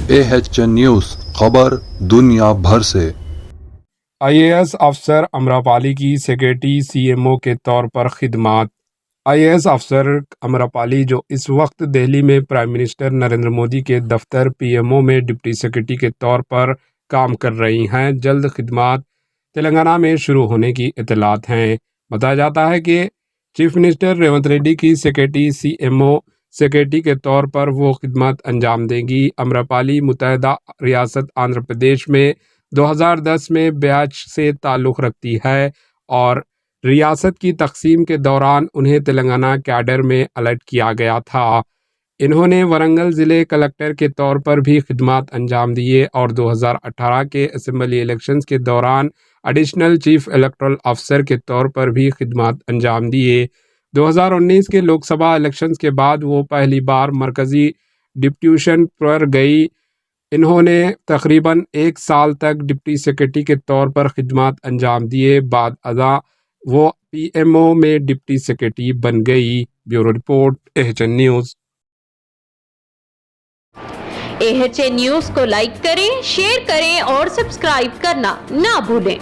AHN news, خبر دنیا بھر سے۔ IAS افسر امرپالی کی سیکریٹری CMO کے طور پر خدمات۔ IAS افسر امرپالی جو اس وقت دہلی میں پرائم منسٹر نریندر مودی کے دفتر PMO میں ڈپٹی سیکریٹری کے طور پر کام کر رہی ہیں، جلد خدمات تلنگانہ میں شروع ہونے کی اطلاعات ہیں۔ بتایا جاتا ہے کہ چیف منسٹر ریونت ریڈی کی سیکریٹری CMO سیکریٹری کے طور پر وہ خدمات انجام دیں گی۔ امرپالی متحدہ ریاست آندھرا پردیش میں 2010 میں بیاج سے تعلق رکھتی ہے اور ریاست کی تقسیم کے دوران انہیں تلنگانہ کیڈر میں الرٹ کیا گیا تھا۔ انہوں نے ورنگل ضلع کلکٹر کے طور پر بھی خدمات انجام دیے اور 2018 کے اسمبلی الیکشنز کے دوران ایڈیشنل چیف الیکٹورل آفیسر کے طور پر بھی خدمات انجام دیے۔ 2019 کے لوک سبھا الیکشنز کے بعد وہ پہلی بار مرکزی ڈپٹیشن پر گئی۔ انہوں نے تقریباً 1 سال تک ڈپٹی سیکریٹری کے طور پر خدمات انجام دیے، بعد ازاں وہ PMO میں ڈپٹی سیکریٹری بن گئی۔ Bureau report AHN news. AHN news کو لائک کریں، شیئر کریں اور سبسکرائب کرنا نہ بھولیں۔